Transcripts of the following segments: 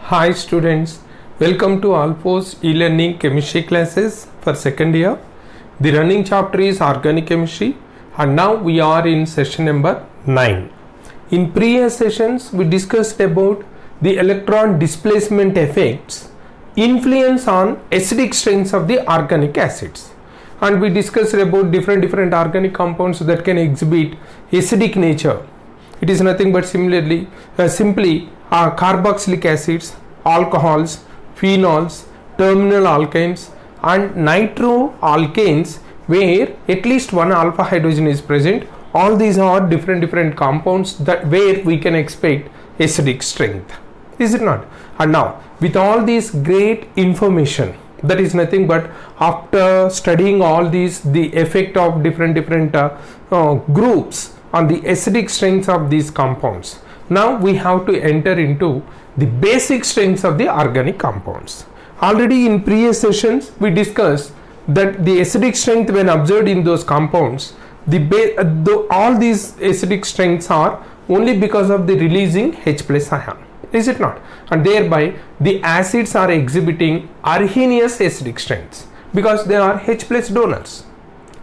Hi students, welcome to Alphos e-learning chemistry classes for second year. The running chapter is organic chemistry and now we are in session number 9. In previous sessions we discussed about the electron displacement effects influence on acidic strengths of the organic acids, and we discussed about different organic compounds that can exhibit acidic nature. It is nothing but simply carboxylic acids, alcohols, phenols, terminal alkynes and nitroalkanes where at least one alpha hydrogen is present. All these are different compounds that where we can expect acidic strength, is it not? And now with all this great information, that is nothing but after studying all these, the effect of different groups on the acidic strengths of these compounds. Now we have to enter into the basic strengths of the organic compounds. Already in previous sessions we discussed that the acidic strength when observed in those compounds, all these acidic strengths are only because of the releasing H plus ion, is it not? And thereby the acids are exhibiting Arrhenius acidic strengths because they are H plus donors.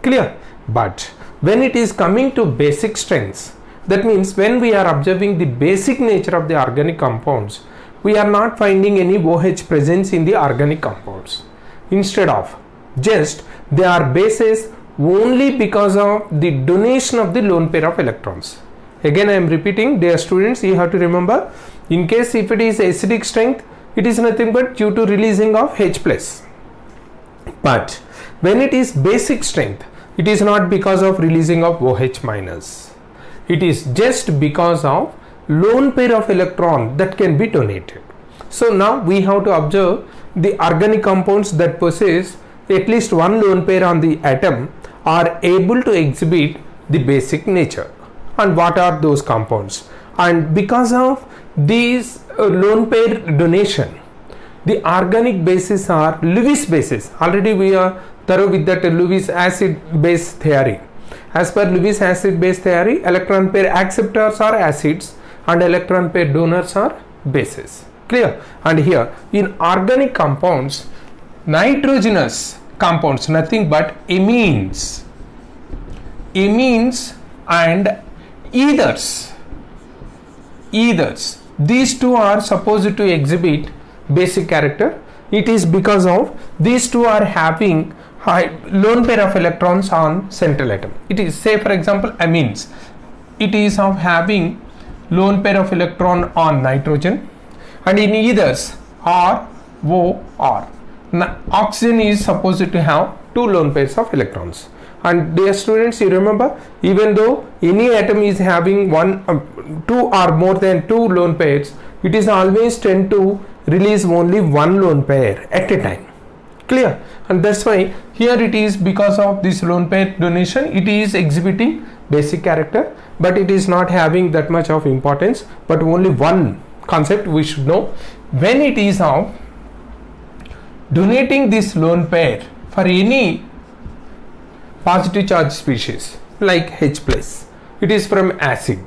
Clear? But when it is coming to basic strengths, that means when we are observing the basic nature of the organic compounds, we are not finding any OH presence in the organic compounds. Instead of just they are bases only because of the donation of the lone pair of electrons. Again I am repeating, dear students, you have to remember, in case if it is acidic strength, it is nothing but due to releasing of H plus. But when it is basic strength, it is not because of releasing of OH minus. It is just because of lone pair of electron that can be donated. So now we have to observe the organic compounds that possess at least one lone pair on the atom are able to exhibit the basic nature. And what are those compounds? And because of these lone pair donation, the organic bases are Lewis bases. Already we are thorough with that Lewis acid base theory. As per Lewis acid base theory, electron pair acceptors are acids and electron pair donors are bases. Clear? And here in organic compounds, nitrogenous compounds, nothing but amines and ethers, these two are supposed to exhibit basic character. It is because of these two are having lone pair of electrons on central atom. It is, say for example, amines, it is of having lone pair of electron on nitrogen, and in ethers R, O, R. Now, oxygen is supposed to have two lone pairs of electrons. And dear students, you remember, even though any atom is having two or more than two lone pairs, it is always tend to release only one lone pair at a time. Clear? And that's why here it is because of this lone pair donation, it is exhibiting basic character, but it is not having that much of importance. But only one concept we should know: when it is of donating this lone pair for any positive charge species like H plus, it is from acid.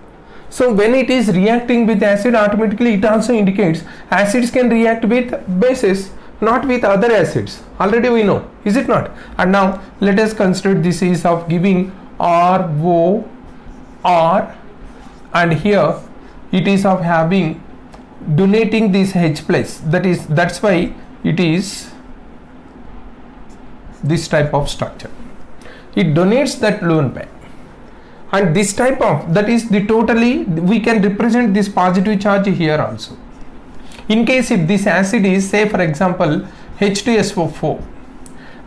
So when it is reacting with acid, automatically it also indicates acids can react with bases, not with other acids. Already we know, is it not? And now let us consider this is of giving R, O, R, and here it is of having donating this H plus. That's why it is this type of structure. It donates that lone pair, and this type of, that is the totally, we can represent this positive charge here also. In case if this acid is, say for example, H2SO4,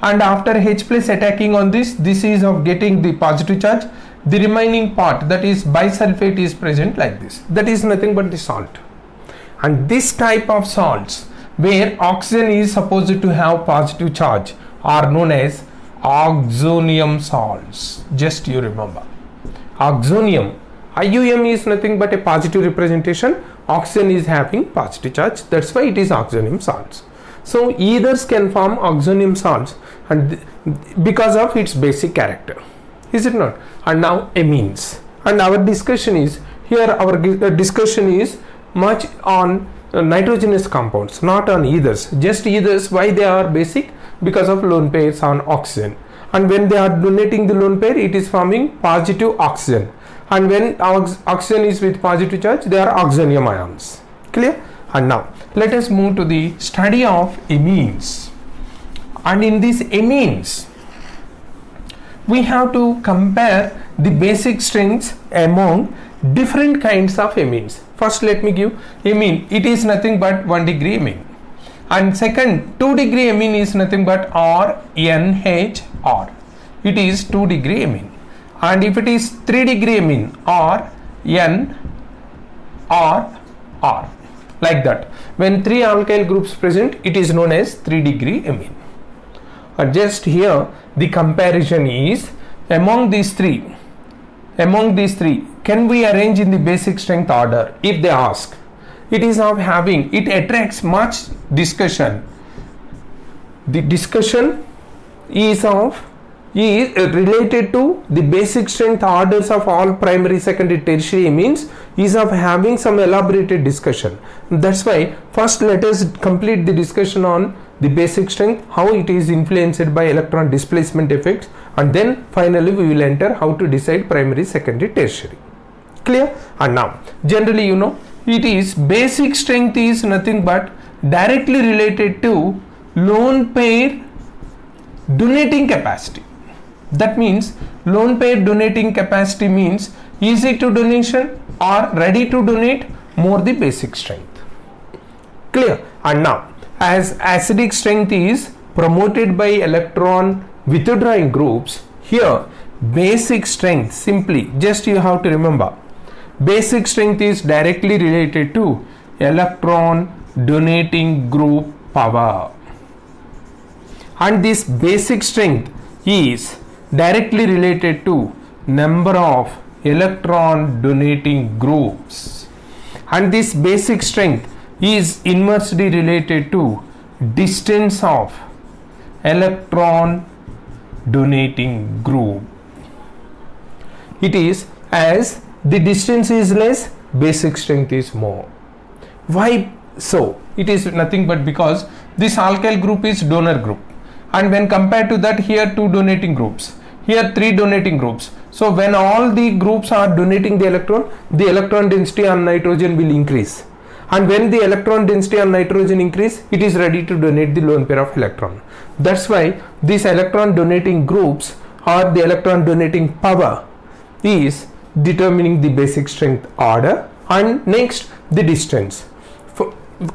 and after H plus attacking on this is of getting the positive charge, the remaining part, that is bisulfate, is present like this. That is nothing but the salt. And this type of salts where oxygen is supposed to have positive charge are known as oxonium salts. Just you remember, oxonium, IUM is nothing but a positive representation, oxygen is having positive charge, that's why it is oxonium salts. So ethers can form oxonium salts, and because of its basic character, is it not? And now amines, and our discussion is here, our discussion is much on nitrogenous compounds, not on ethers. Just ethers, why they are basic? Because of lone pairs on oxygen. And when they are donating the lone pair, it is forming positive oxygen. And when oxygen is with positive charge, they are oxonium ions. Clear? And now let us move to the study of amines. And in these amines, we have to compare the basic strengths among different kinds of amines. First, let me give amine. It is nothing but 1 degree amine. And second, 2 degree amine is nothing but RNHR. It is 2 degree amine. And if it is 3 degree amine, RNRR. Like that. When 3 alkyl groups present, it is known as 3 degree amine. Just here, the comparison is among these three, can we arrange in the basic strength order? If they ask, it is of having, it attracts much discussion. The discussion is related to the basic strength orders of all primary, secondary, tertiary amines, is of having some elaborated discussion. That's why first let us complete the discussion on the basic strength, how it is influenced by electron displacement effects, and then finally we will enter how to decide primary, secondary, tertiary. Clear? And now generally, you know, it is basic strength is nothing but directly related to lone pair donating capacity. That means lone pair donating capacity means easy to donation or ready to donate, more the basic strength. Clear? And now as acidic strength is promoted by electron withdrawing groups, here basic strength, simply just you have to remember, basic strength is directly related to electron donating group power, and this basic strength is directly related to number of electron donating groups, and this basic strength is inversely related to distance of electron donating group. It is as the distance is less, basic strength is more. Why so? It is nothing but because this alkyl group is donor group, and when compared to that, here 2 donating groups, here 3 donating groups. So when all the groups are donating the electron density on nitrogen will increase. And when the electron density on nitrogen increase, it is ready to donate the lone pair of electron. That's why these electron donating groups or the electron donating power is determining the basic strength order. And next, the distance.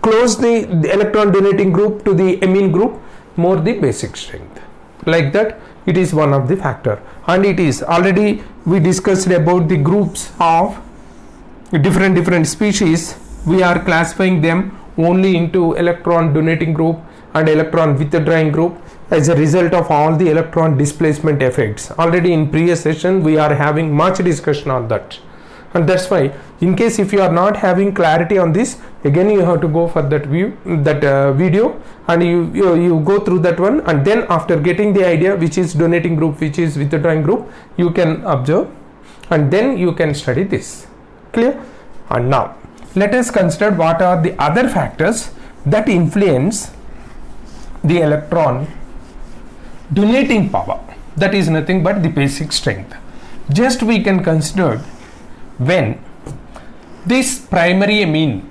Close the electron donating group to the amine group, more the basic strength. Like that, it is one of the factor. And it is already we discussed about the groups of different species. We are classifying them only into electron donating group and electron withdrawing group as a result of all the electron displacement effects. Already in previous session we are having much discussion on that, and that's why in case if you are not having clarity on this, again you have to go for that video, and you go through that one, and then after getting the idea which is donating group, which is withdrawing group, you can observe and then you can study this. Clear? And now let us consider what are the other factors that influence the electron donating power. That is nothing but the basic strength. Just we can consider when this primary amine,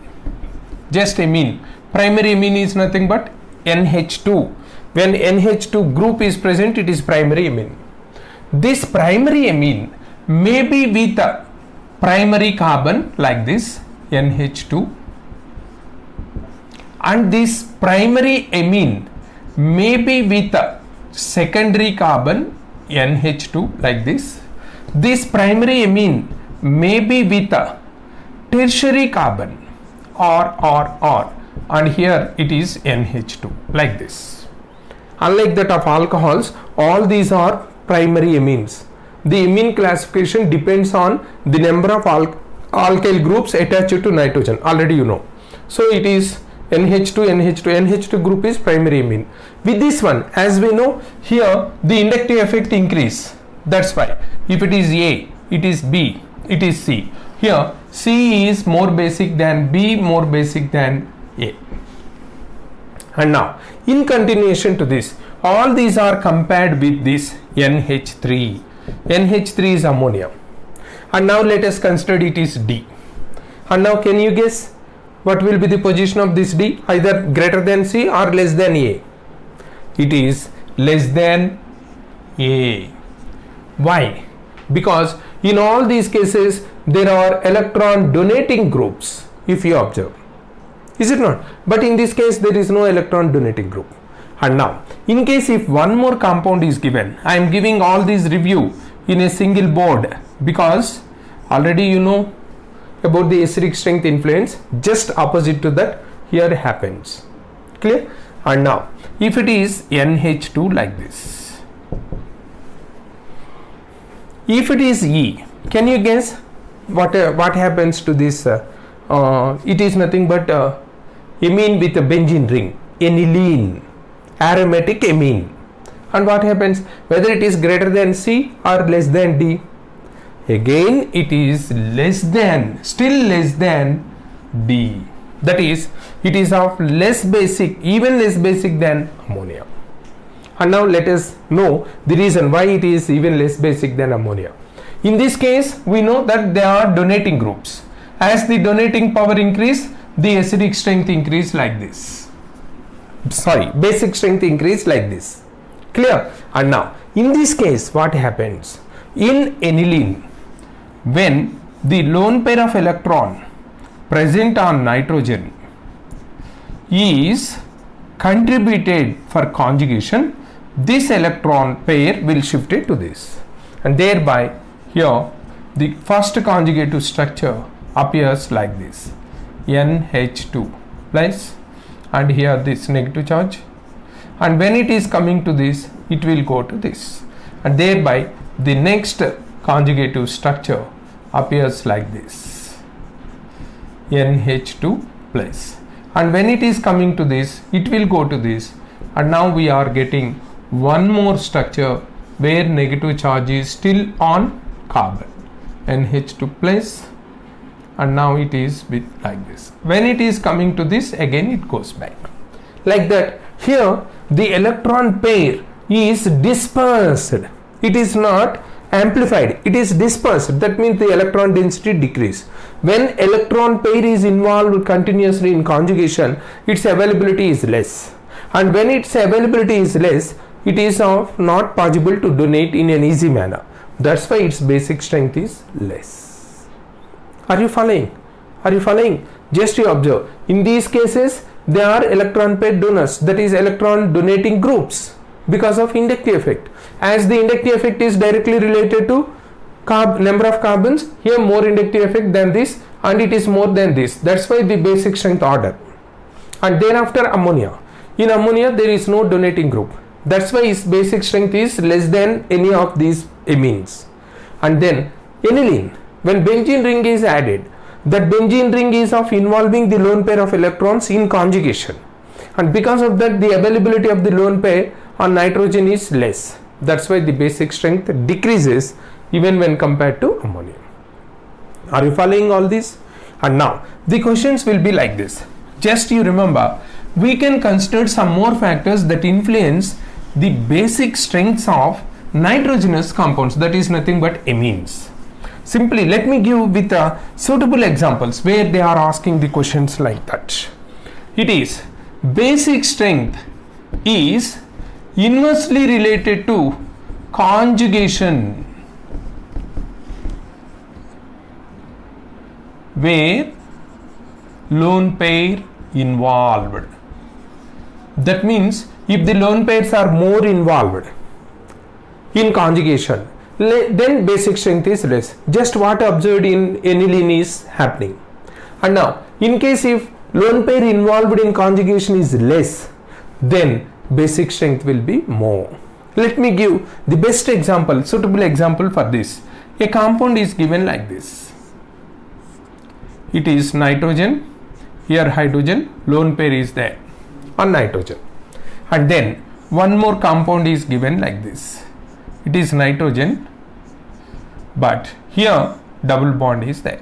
just amine, primary amine is nothing but NH2. When NH2 group is present, it is primary amine. This primary amine may be with a primary carbon like this, NH2, and this primary amine may be with a secondary carbon, NH2, like this. This primary amine may be with a tertiary carbon, or, and here it is NH2, like this. Unlike that of alcohols, all these are primary amines. The amine classification depends on the number of alkyl groups attached to nitrogen, already you know. So it is NH2 group is primary amine. With this one, as we know, here the inductive effect increase. That's why if it is A, it is B, it is C. Here C is more basic than B, more basic than A. And now in continuation to this, all these are compared with this NH3. NH3 is ammonia. And now let us consider it is D. And now can you guess what will be the position of this D? Either greater than C or less than A. It is less than A. Why? Because in all these cases there are electron donating groups, if you observe. Is it not? But in this case there is no electron donating group. And now in case if one more compound is given, I am giving all these review in a single board because already you know about the acidic strength influence. Just opposite to that here happens. Clear? And now if it is NH2 like this, if it is E, can you guess what happens to this? It is nothing but amine with a benzene ring, aniline, aromatic amine. And what happens whether it is greater than C or less than D? Again it is less than, still less than D. That is, it is of less basic, even less basic than ammonia. And now let us know the reason why it is even less basic than ammonia. In this case we know that they are donating groups. As the donating power increase, the acidic strength increase like this. Sorry, basic strength increase like this. Clear? And now in this case what happens? In aniline, when the lone pair of electron present on nitrogen is contributed for conjugation, this electron pair will shift it to this, and thereby here the first conjugative structure appears like this, NH2 plus, and here this negative charge, and when it is coming to this it will go to this, and thereby the next conjugative structure appears like this, NH2 plus, and when it is coming to this it will go to this, and now we are getting one more structure where negative charge is still on carbon, NH2 plus, and now it is with like this. When it is coming to this, again it goes back like that. Here the electron pair is dispersed, it is not amplified, it is dispersed. That means the electron density decrease. When electron pair is involved continuously in conjugation, its availability is less, and when its availability is less, it is not possible to donate in an easy manner. That's why its basic strength is less. Are you following? Are you following? Just you observe. In these cases, they are electron pair donors, that is electron donating groups, because of inductive effect. As the inductive effect is directly related to number of carbons, here more inductive effect than this, and it is more than this. That's why the basic strength order. And thereafter ammonia. In ammonia there is no donating group. That's why its basic strength is less than any of these amines. And then aniline, when benzene ring is added, that benzene ring is of involving the lone pair of electrons in conjugation, and because of that the availability of the lone pair on nitrogen is less. That's why the basic strength decreases even when compared to ammonia. Are you following all this? And now the questions will be like this. Just you remember, we can consider some more factors that influence the basic strengths of nitrogenous compounds, that is nothing but amines. Simply let me give with suitable examples where they are asking the questions like that. It is basic strength is inversely related to conjugation, where lone pair involved. That means if the lone pairs are more involved in conjugation, then basic strength is less. Just what observed in aniline is happening. And now in case if lone pair involved in conjugation is less, then basic strength will be more. Let me give the best example, suitable example for this. A compound is given like this. It is nitrogen, here hydrogen, lone pair is there on nitrogen, and then one more compound is given like this. It is nitrogen, but here double bond is there,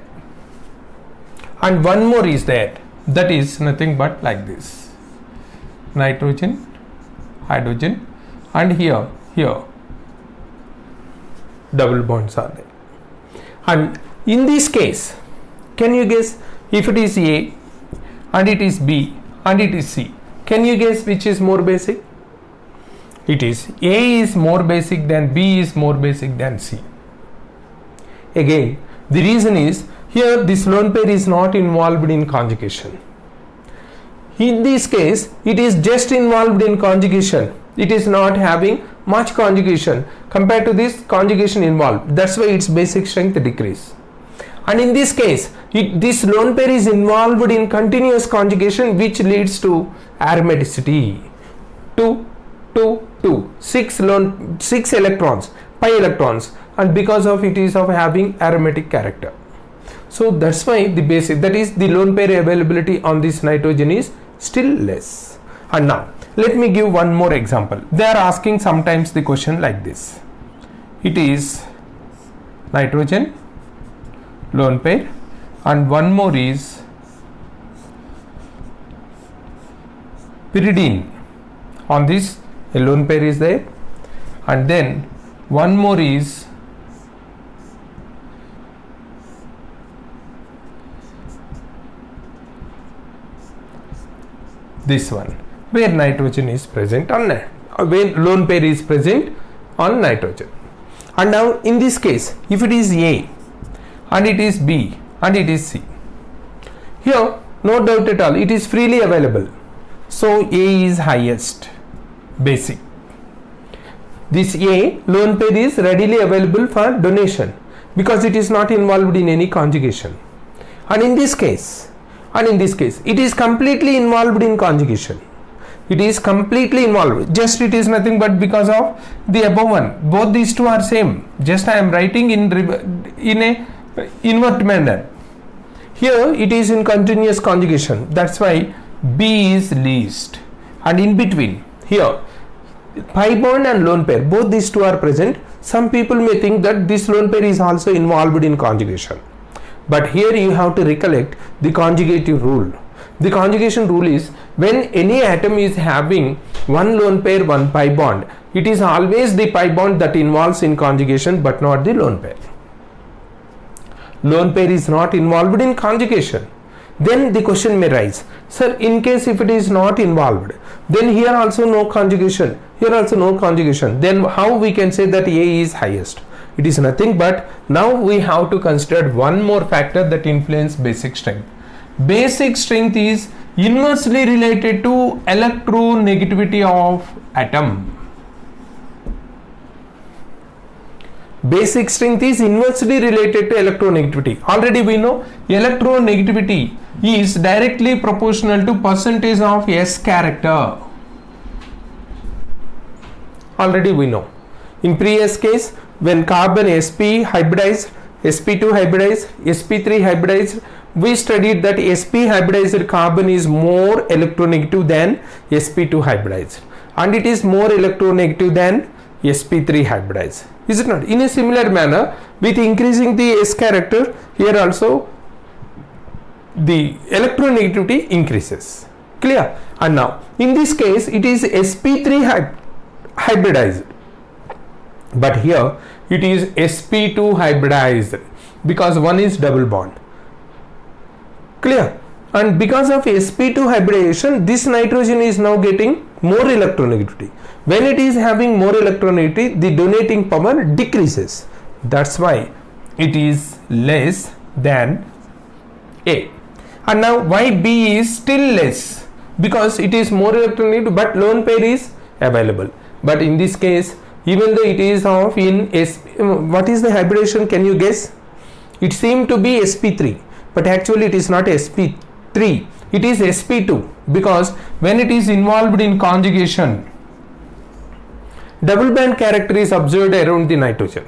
and one more is there, that is nothing but like this, nitrogen, hydrogen, and here double bonds are there. And in this case, can you guess if it is A and it is B and it is C, can you guess which is more basic? It is A is more basic than B is more basic than C. Again, the reason is here this lone pair is not involved in conjugation. In this case, it is just involved in conjugation. It is not having much conjugation compared to this conjugation involved. That's why its basic strength decrease. And in this case, this lone pair is involved in continuous conjugation, which leads to aromaticity. 6 electrons, pi electrons, and because of it is of having aromatic character. So that's why the basic, that is the lone pair availability on this nitrogen is still less. And now let me give one more example. They are asking sometimes the question like this. It is nitrogen, lone pair, and one more is pyridine. On this a lone pair is there, and then one more is this one, where nitrogen is present on where lone pair is present on nitrogen. And now in this case, if it is A and it is B and it is C, here no doubt at all it is freely available, so A is highest basic. This A lone pair is readily available for donation because it is not involved in any conjugation. And in this case, it is completely involved in conjugation. It is completely involved. Just it is nothing but because of the above one. Both these two are same. Just I am writing in a invert manner. Here it is in continuous conjugation. That's why B is least. And in between here, pi bond and lone pair, both these two are present. Some people may think that this lone pair is also involved in conjugation. But here you have to recollect the conjugative rule. The conjugation rule is when any atom is having one lone pair, one pi bond, it is always the pi bond that involves in conjugation but not the lone pair. Lone pair is not involved in conjugation. Then the question may rise, sir, in case if it is not involved, then here also no conjugation, here also no conjugation, then how we can say that A is highest? It is nothing but now we have to consider one more factor that influence basic strength. Basic strength is inversely related to electronegativity of atom. Basic strength is inversely related to electronegativity. Already we know electronegativity is directly proportional to percentage of S character. Already we know. In previous case, when carbon sp hybridized, sp2 hybridized, sp3 hybridized, we studied that sp hybridized carbon is more electronegative than sp2 hybridized, and it is more electronegative than sp3 hybridized. Is it not? In a similar manner, with increasing the S character, here also the electronegativity increases. Clear? And now in this case it is sp3 hybridized, but here it is sp2 hybridized because one is double bond. Clear? And because of sp2 hybridization, this nitrogen is now getting more electronegativity. When it is having more electronegativity, the donating power decreases. That's why it is less than A. And now why B is still less? Because it is more electronegative but lone pair is available. But in this case, even though it is of in what is the hybridization, can you guess? It seemed to be sp3, but actually it is not sp3, it is sp2, because when it is involved in conjugation, double band character is observed around the nitrogen.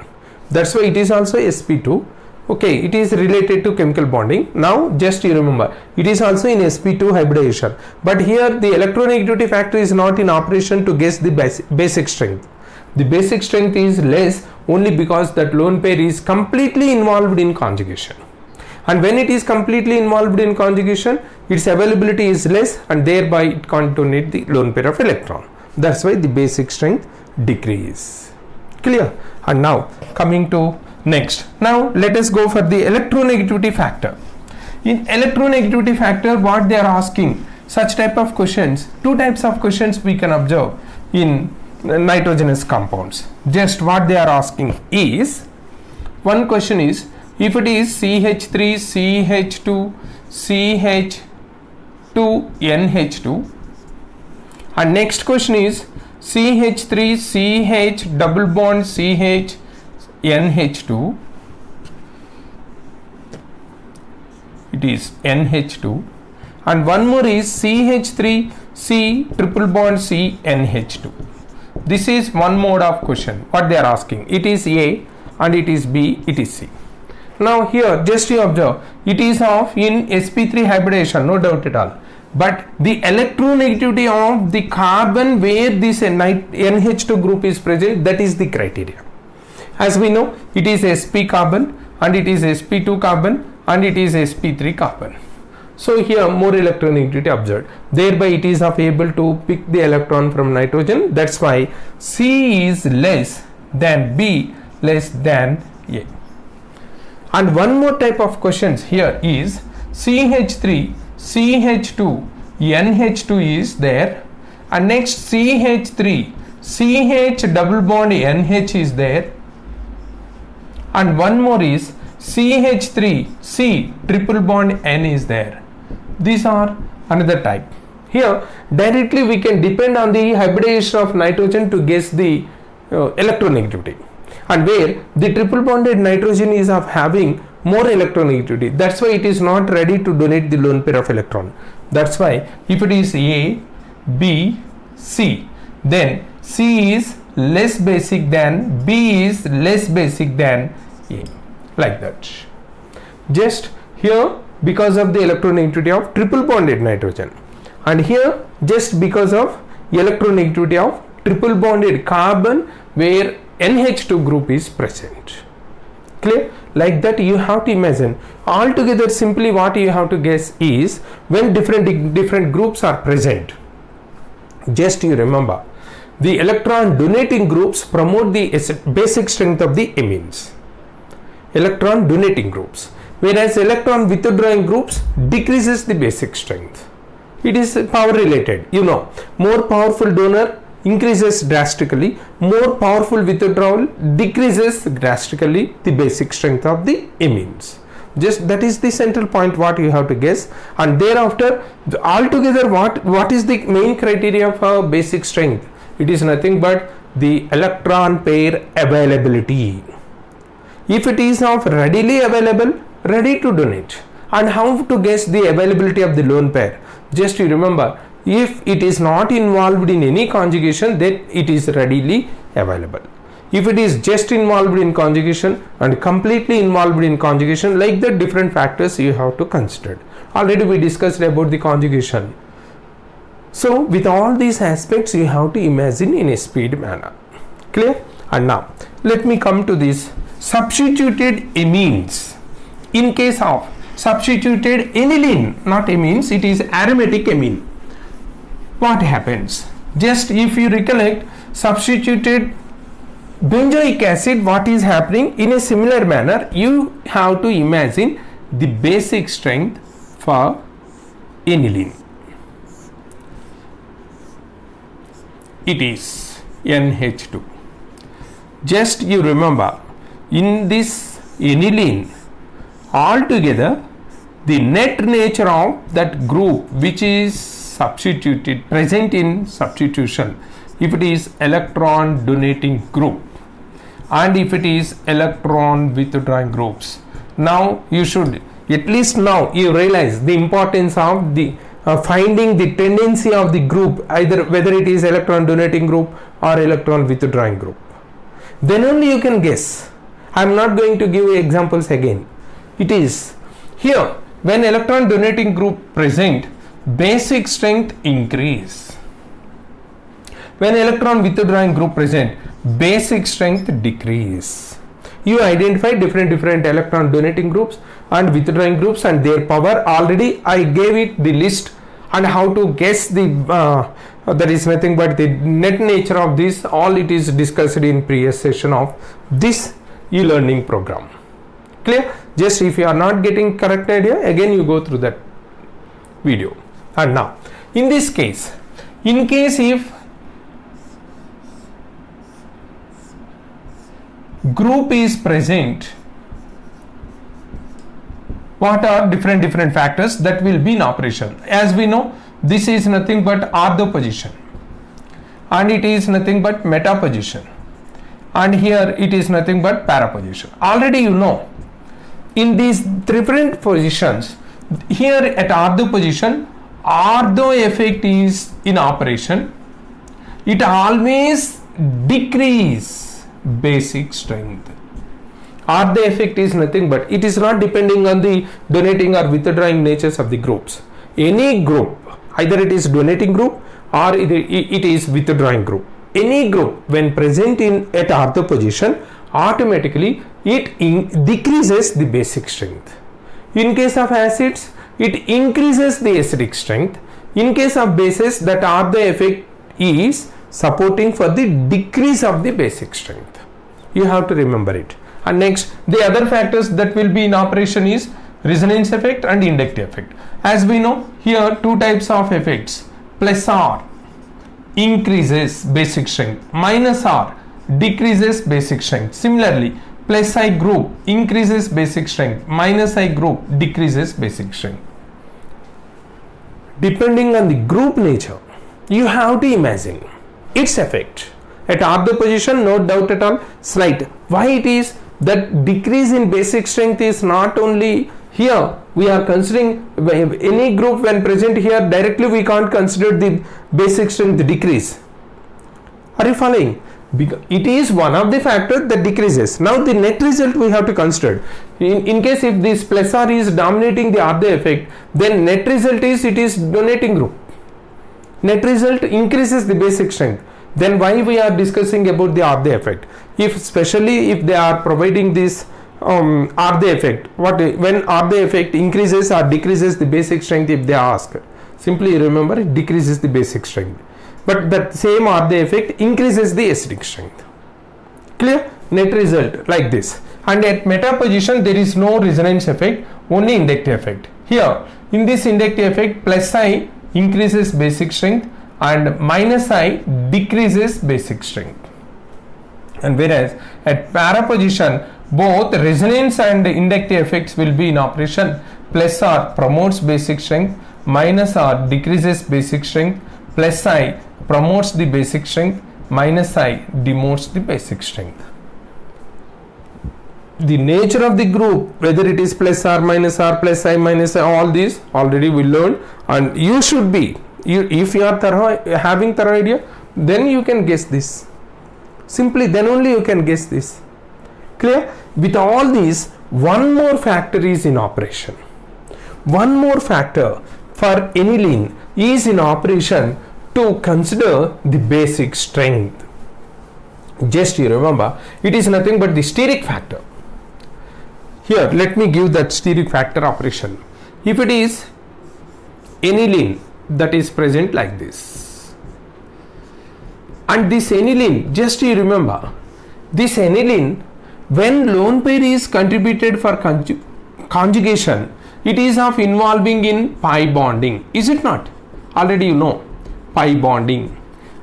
That's why it is also sp2. Okay, it is related to chemical bonding. Now just you remember, it is also in sp2 hybridization, but here the electronegativity factor is not in operation to guess the basic strength. The basic strength is less only because that lone pair is completely involved in conjugation. And when it is completely involved in conjugation, its availability is less and thereby it can't donate the lone pair of electron. That's why the basic strength decrease. Clear? And now coming to next. Now let us go for the electronegativity factor. In electronegativity factor, what they are asking, such type of questions, two types of questions we can observe in nitrogenous compounds. Just what they are asking is, one question is, if it is CH3, CH2, CH2, NH2, and next question is CH3, CH double bond, CH, NH2, it is NH2, and one more is CH3, C triple bond, C, NH2. This is one mode of question, what they are asking. It is A and it is B, it is C. Now here just you observe, it is of in sp3 hybridization, no doubt at all. But the electronegativity of the carbon where this NH2 group is present, that is the criteria. As we know, it is sp carbon and it is sp2 carbon and it is sp3 carbon. So here more electronegativity observed. Thereby it is of able to pick the electron from nitrogen. That's why C is less than B, less than A. And one more type of questions here is CH3, CH2, NH2 is there, and next CH3, CH double bond NH is there, and one more is CH3, C triple bond N is there. These are another type. Here directly we can depend on the hybridization of nitrogen to guess the electronegativity, and where the triple bonded nitrogen is of having more electronegativity. That's why it is not ready to donate the lone pair of electron. That's why if it is A, B, C, then C is less basic than, B is less basic than A, like that. Just here because of the electronegativity of triple bonded nitrogen, and here just because of electronegativity of triple bonded carbon where NH2 group is present. Clear? Like that you have to imagine. Altogether simply what you have to guess is, when different groups are present, just you remember, the electron donating groups promote the basic strength of the amines. Electron donating groups, whereas electron withdrawing groups decreases the basic strength. It is power related, you know, more powerful donor increases drastically, more powerful withdrawal decreases drastically the basic strength of the amines. Just that is the central point what you have to guess, and thereafter altogether what is the main criteria for basic strength? It is nothing but the electron pair availability. If it is of readily available, ready to donate. And how to guess the availability of the lone pair? Just you remember, if it is not involved in any conjugation, then it is readily available. If it is just involved in conjugation and completely involved in conjugation, like the different factors you have to consider. Already we discussed about the conjugation. So with all these aspects you have to imagine in a speed manner. Clear? And now let me come to this substituted amines. In case of substituted aniline, not amines, it is aromatic amine. What happens? Just if you recollect, substituted benzoic acid, what is happening in a similar manner, you have to imagine the basic strength for aniline. It is NH2. Just you remember, in this aniline, altogether the net nature of that group which is substituted, present in substitution, if it is electron donating group and if it is electron withdrawing groups. Now you should, at least now you realize the importance of the finding the tendency of the group, either whether it is electron donating group or electron withdrawing group. Then only you can guess. I am not going to give examples again. It is here, when electron donating group present, basic strength increase. When electron withdrawing group present, basic strength decrease. You identify different electron donating groups and withdrawing groups and their power. Already I gave it the list and how to guess the that is nothing but the net nature of this. All it is discussed in previous session of this e-learning program. Clear? Just if you are not getting correct idea, again you go through that video. And now in this case, in case if group is present, what are different factors that will be in operation? As we know, this is nothing but ortho position and it is nothing but meta position, and here it is nothing but para position. Already you know, in these different positions, here at ortho position, ortho effect is in operation. It always decrease basic strength. Ortho effect is nothing but, it is not depending on the donating or withdrawing natures of the groups. Any group, either it is donating group or it is withdrawing group. Any group when present in at ortho position, automatically it decreases the basic strength. In case of acids, it increases the acidic strength. In case of bases, that ortho effect is supporting for the decrease of the basic strength. You have to remember it. And next, the other factors that will be in operation is resonance effect and inductive effect. As we know, here two types of effects. Plus R increases basic strength, minus R decreases basic strength. Similarly, plus I group increases basic strength, minus I group decreases basic strength. Depending on the group nature, you have to imagine its effect. At ortho position, no doubt at all, slight. Why it is that decrease in basic strength is not only here, we are considering any group when present here, directly we can't consider the basic strength decrease. Are you following? Because it is one of the factors that decreases. Now the net result we have to consider. In case if this plus R is dominating the ortho effect, then net result is it is donating group. Net result increases the basic strength. Then why we are discussing about the ortho effect? If especially if they are providing this ortho effect, when ortho effect increases or decreases the basic strength, if they ask, simply remember it decreases the basic strength. But that same ortho effect increases the acidic strength. Clear? Net result like this. And at meta position there is no resonance effect, only inductive effect. Here in this inductive effect, plus I increases basic strength and minus I decreases basic strength. And whereas at para position, both resonance and inductive effects will be in operation. Plus R promotes basic strength, minus R decreases basic strength, plus I promotes the basic strength, minus I demotes the basic strength. The nature of the group, whether it is plus R, minus R, plus I, minus I, all these already we learned, and you should be, if you are having thorough idea, then you can guess this. Simply then only you can guess this. Clear? With all these, one more factor is in operation. One more factor for aniline is in operation to consider the basic strength. Just you remember, it is nothing but the steric factor. Here, let me give that steric factor operation. If it is aniline that is present like this, and this aniline, just you remember, this aniline, when lone pair is contributed for conjugation, it is of involving in pi bonding, is it not? Already you know pi bonding,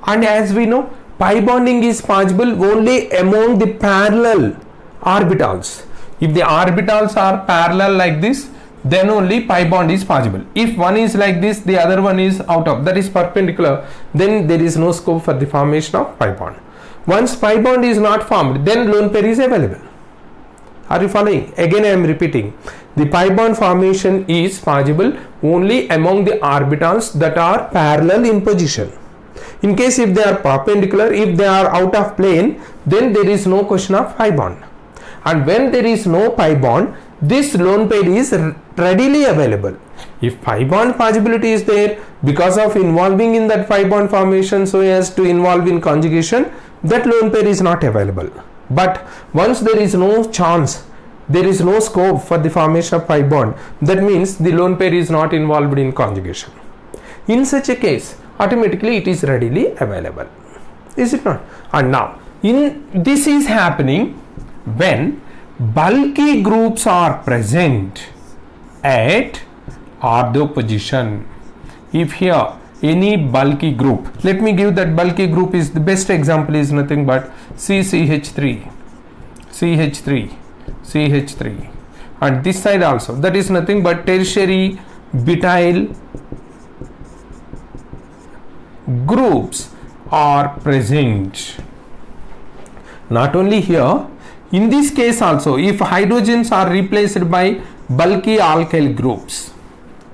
and as we know, pi bonding is possible only among the parallel orbitals. If the orbitals are parallel like this, then only pi bond is possible. If one is like this, the other one is out of, that is perpendicular, then there is no scope for the formation of pi bond. Once pi bond is not formed, then lone pair is available. Are you following? Again I am repeating, the pi bond formation is possible only among the orbitals that are parallel in position. In case if they are perpendicular, if they are out of plane, then there is no question of pi bond. And when there is no pi bond, this lone pair is readily available. If pi bond possibility is there, because of involving in that pi bond formation so as to involve in conjugation, that lone pair is not available. But once there is no chance, there is no scope for the formation of pi bond. That means the lone pair is not involved in conjugation. In such a case, automatically it is readily available, is it not? And now this is happening when bulky groups are present at ortho position. If here any bulky group, let me give that bulky group is the best example is nothing but CCH3, CH3, CH3, and this side also, that is nothing but tertiary butyl groups are present. Not only here, in this case also, if hydrogens are replaced by bulky alkyl groups,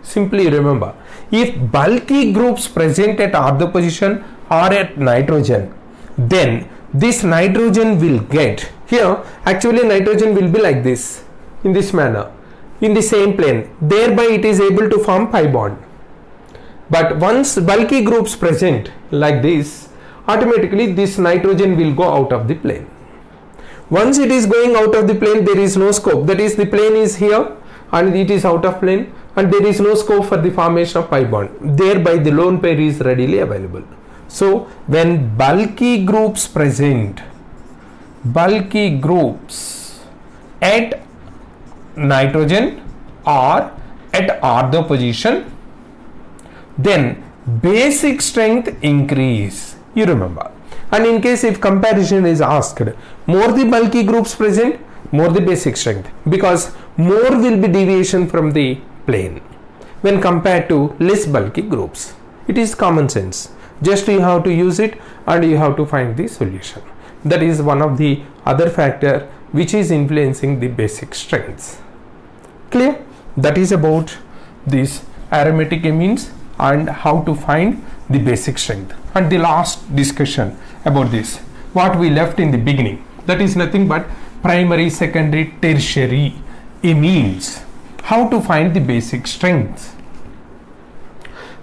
simply remember, if bulky groups present at ortho position or at nitrogen, then this nitrogen will get, here actually nitrogen will be like this, in this manner, in the same plane, thereby it is able to form pi bond. But once bulky groups present like this, automatically this nitrogen will go out of the plane. Once it is going out of the plane, there is no scope, that is the plane is here and it is out of plane, and there is no scope for the formation of pi bond, thereby the lone pair is readily available. So when bulky groups present, bulky groups at nitrogen or at ortho position, then basic strength increase, you remember. And in case if comparison is asked, more the bulky groups present, more the basic strength, because more will be deviation from the plane when compared to less bulky groups. It is common sense, just you have to use it and you have to find the solution. That is one of the other factor which is influencing the basic strengths. Clear? That is about this aromatic amines and how to find the basic strength. And the last discussion about this, what we left in the beginning, that is nothing but primary, secondary, tertiary amines. How to find the basic strengths?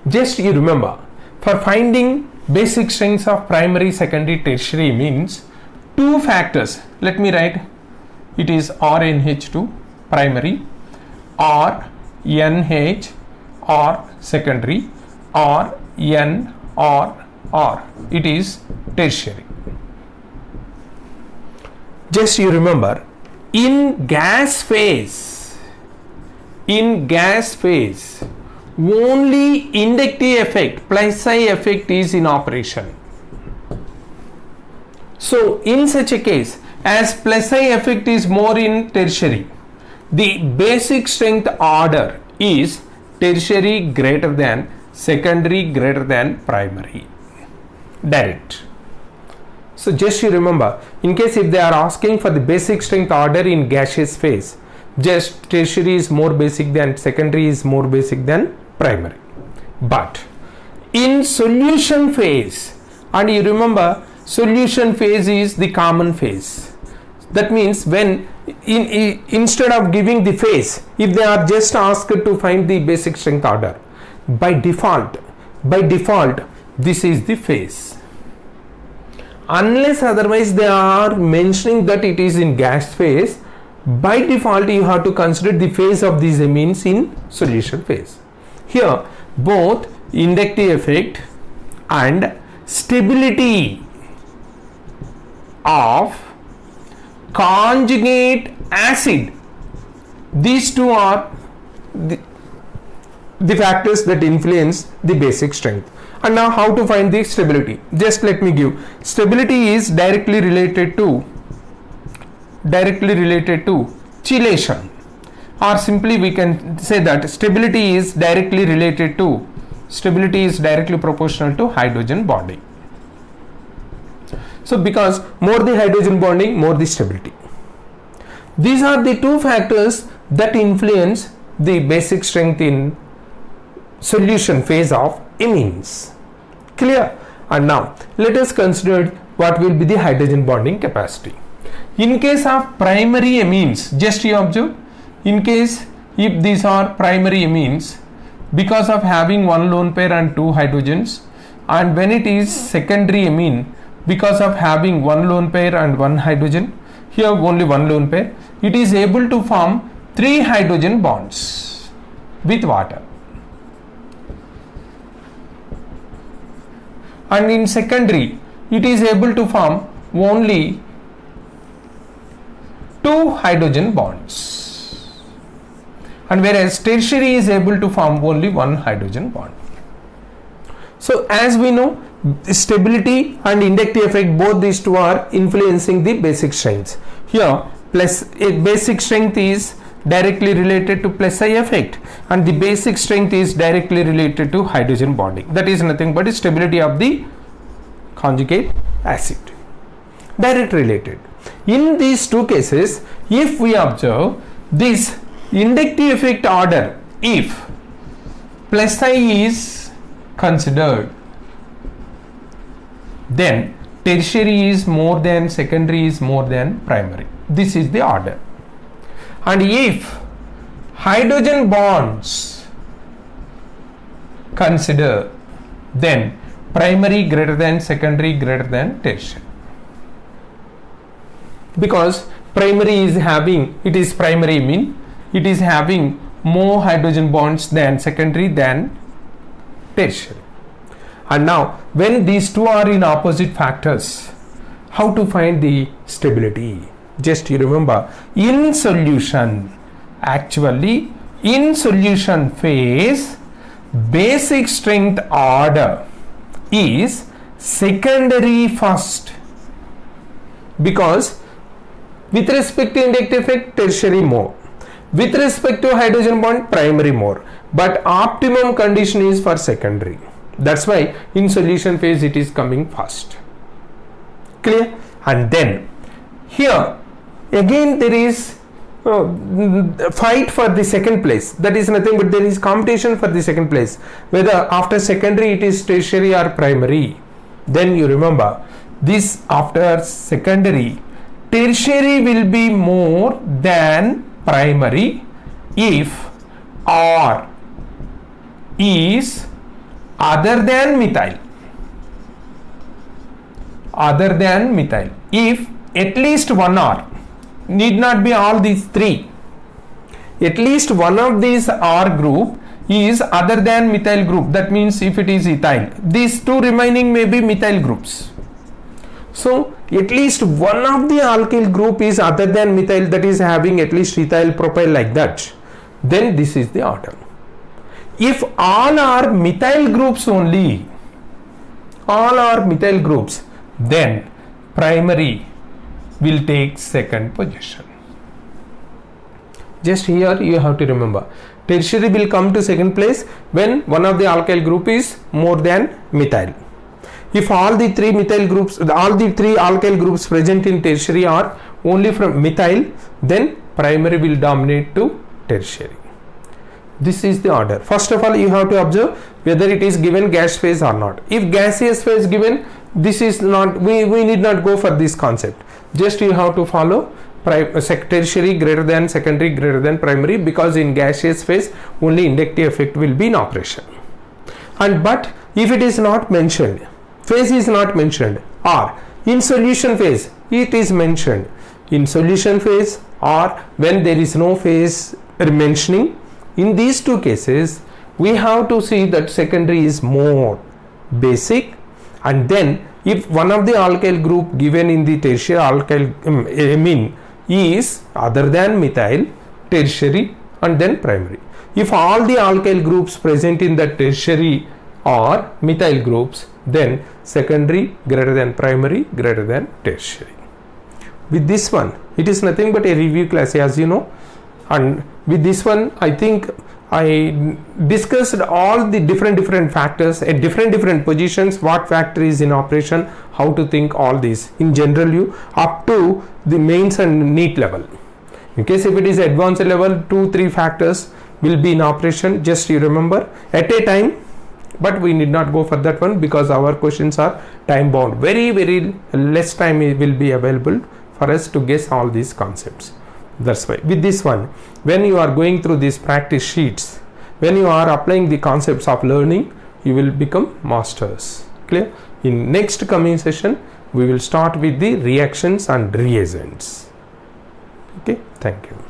Just you remember, for finding basic strengths of primary, secondary, tertiary amines, two factors. Let me write, it is RNH2 primary, or NH or secondary, or N or R, it is tertiary. Just you remember, in gas phase, only inductive effect, Plassey effect is in operation. So in such a case, as Plassey effect is more in tertiary, the basic strength order is tertiary greater than secondary greater than primary, direct. So just you remember, in case if they are asking for the basic strength order in gaseous phase, just tertiary is more basic than secondary is more basic than primary. But in solution phase, and you remember solution phase is the common phase. That means when instead of giving the phase, if they are just asked to find the basic strength order, by default this is the phase. Unless otherwise they are mentioning that it is in gas phase, by default you have to consider the phase of these amines in solution phase. Here both inductive effect and stability of conjugate acid, these two are the factors that influence the basic strength. And now how to find the stability? Just let me give. Stability is directly related to chelation, or simply we can say that stability is directly proportional to hydrogen bonding. So because more the hydrogen bonding, more the stability. These are the two factors that influence the basic strength in solution phase of amines. Clear? And now let us consider what will be the hydrogen bonding capacity. In case of primary amines, just you observe, in case if these are primary amines, because of having one lone pair and two hydrogens, and when it is secondary amine, because of having one lone pair and one hydrogen, here only one lone pair, it is able to form 3 hydrogen bonds with water. And in secondary, it is able to form only 2 hydrogen bonds. And whereas tertiary is able to form only 1 hydrogen bond. So as we know, stability and inductive effect, both these two are influencing the basic strengths. Here plus a basic strength is directly related to plus I effect, and the basic strength is directly related to hydrogen bonding. That is nothing but the stability of the conjugate acid. Direct related. In these two cases, if we observe this inductive effect order, if plus I is considered, then tertiary is more than secondary is more than primary. This is the order. And if hydrogen bonds consider, then primary greater than secondary greater than tertiary. Because primary is having, it is primary mean it is having more hydrogen bonds than secondary than tertiary. And now when these two are in opposite factors, how to find the stability? Just you remember, in solution, actually in solution phase, basic strength order is secondary first, because with respect to inductive effect, tertiary more, with respect to hydrogen bond, primary more, but optimum condition is for secondary. That's why in solution phase it is coming first. Clear? And then here again there is fight for the second place. That is nothing but there is competition for the second place, whether after secondary it is tertiary or primary. Then you remember this, after secondary, tertiary will be more than primary if R is other than methyl. Other than methyl. If at least one R, need not be all these three, at least one of these R group is other than methyl group. That means if it is ethyl, these two remaining may be methyl groups. So at least one of the alkyl group is other than methyl, that is having at least ethyl propyl like that. Then this is the order. If all are methyl groups only, all are methyl groups, then primary will take second position. Just here you have to remember, tertiary will come to second place when one of the alkyl group is more than methyl. If all the three methyl groups, all the three alkyl groups present in tertiary are only from methyl, then primary will dominate to tertiary. This is the order. First of all, you have to observe whether it is given gas phase or not. If gaseous phase given, this is not, we need not go for this concept. Just you have to follow tertiary greater than secondary greater than primary, because in gaseous phase only inductive effect will be in operation. And but if it is not mentioned, phase is not mentioned, or in solution phase it is mentioned, in solution phase or when there is no phase mentioning, in these two cases we have to see that secondary is more basic. And then if one of the alkyl group given in the tertiary alkyl amine is other than methyl, tertiary, and then primary. If all the alkyl groups present in the tertiary are methyl groups, then secondary greater than primary greater than tertiary. With this one, it is nothing but a review class, as you know, and with this one I think I discussed all the different factors at different positions, what factor is in operation, how to think all these in general you up to the mains and NEET level. In case if it is advanced level, 2-3 factors will be in operation, just you remember at a time, but we need not go for that one because our questions are time bound. Very less time will be available for us to guess all these concepts. That's why with this one, when you are going through these practice sheets, when you are applying the concepts of learning, you will become masters. Clear? In next coming session we will start with the reactions and reagents. Okay, thank you.